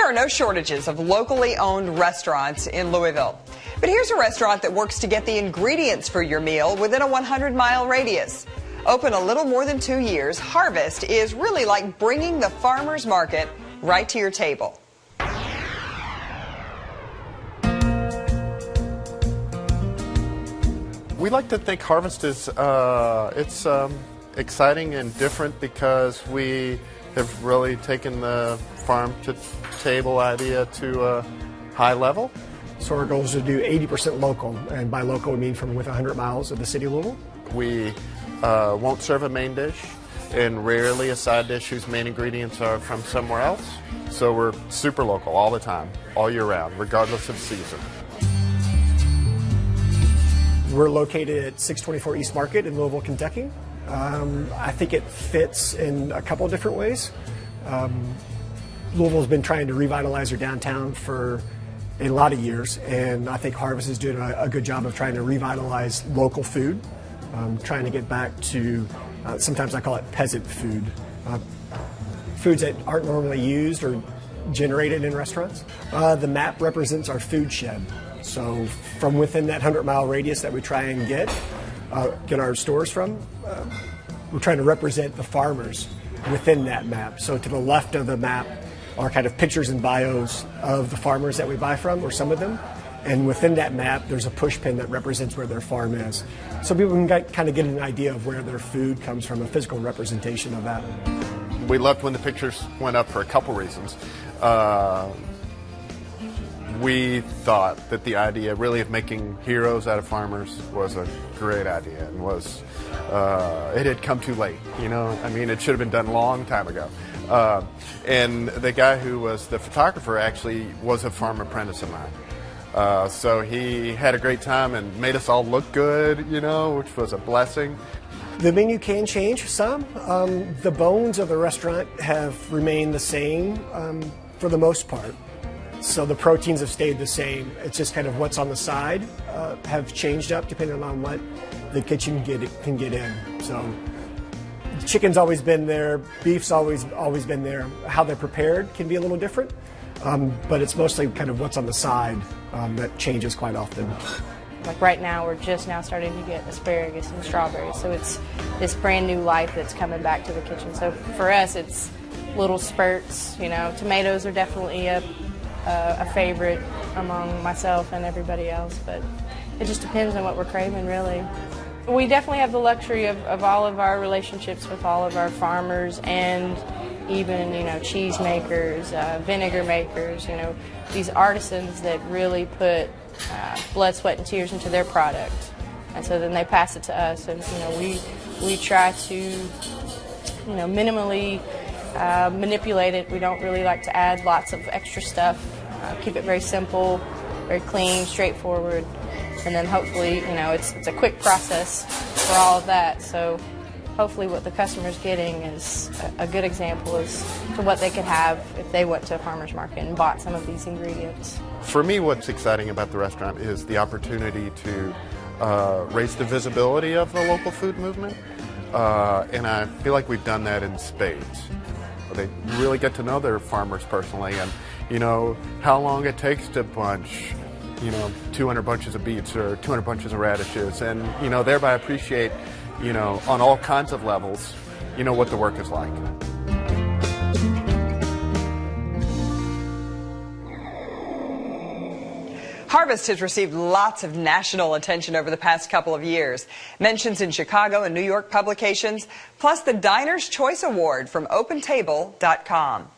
There are no shortages of locally owned restaurants in Louisville. But here's a restaurant that works to get the ingredients for your meal within a 100-mile radius. Open a little more than 2 years, Harvest is really like bringing the farmer's market right to your table. We like to think Harvest is exciting and different because we have really taken the farm to table idea to a high level. So our goal is to do 80% local, and by local we mean from within 100 miles of the city of Louisville. We won't serve a main dish, and rarely a side dish whose main ingredients are from somewhere else. So we're super local all the time, all year round, regardless of season. We're located at 624 East Market in Louisville, Kentucky. I think it fits in a couple of different ways. Louisville's been trying to revitalize their downtown for a lot of years, and I think Harvest is doing a good job of trying to revitalize local food, trying to get back to, sometimes I call it peasant food, foods that aren't normally used or generated in restaurants. The map represents our food shed. So from within that 100-mile radius that we try and get our stores from, we're trying to represent the farmers within that map. So to the left of the map are kind of pictures and bios of the farmers that we buy from, or some of them. And within that map, there's a push pin that represents where their farm is. So people can kind of get an idea of where their food comes from, a physical representation of that. We loved when the pictures went up for a couple reasons. We thought that the idea really of making heroes out of farmers was a great idea, and was it had come too late, you know. I mean, it should have been done a long time ago. And the guy who was the photographer actually was a farm apprentice of mine. So he had a great time and made us all look good, you know, which was a blessing. The menu can change some. The bones of the restaurant have remained the same for the most part. So the proteins have stayed the same. It's just kind of what's on the side have changed up depending on what the kitchen can get in. So chicken's always been there, beef's always been there. How they're prepared can be a little different, but it's mostly kind of what's on the side that changes quite often. Like right now, we're just now starting to get asparagus and strawberries, so it's this brand new life that's coming back to the kitchen. So for us, it's little spurts. You know, tomatoes are definitely a favorite among myself and everybody else, but it just depends on what we're craving, really. We definitely have the luxury of all of our relationships with all of our farmers, and even, you know, cheese makers, vinegar makers, you know, these artisans that really put blood, sweat, and tears into their product. And so then they pass it to us, and, you know, we try to, you know, minimally manipulate it. We don't really like to add lots of extra stuff. Keep it very simple, very clean, straightforward, and then hopefully, you know, it's a quick process for all of that. So hopefully what the customer's getting is a good example as to what they could have if they went to a farmer's market and bought some of these ingredients. For me, what's exciting about the restaurant is the opportunity to raise the visibility of the local food movement, and I feel like we've done that in spades. They really get to know their farmers personally, and, you know, how long it takes to bunch, you know, 200 bunches of beets or 200 bunches of radishes, and, you know, thereby appreciate, you know, on all kinds of levels, you know, what the work is like. Harvest has received lots of national attention over the past couple of years. Mentions in Chicago and New York publications, plus the Diner's Choice Award from OpenTable.com.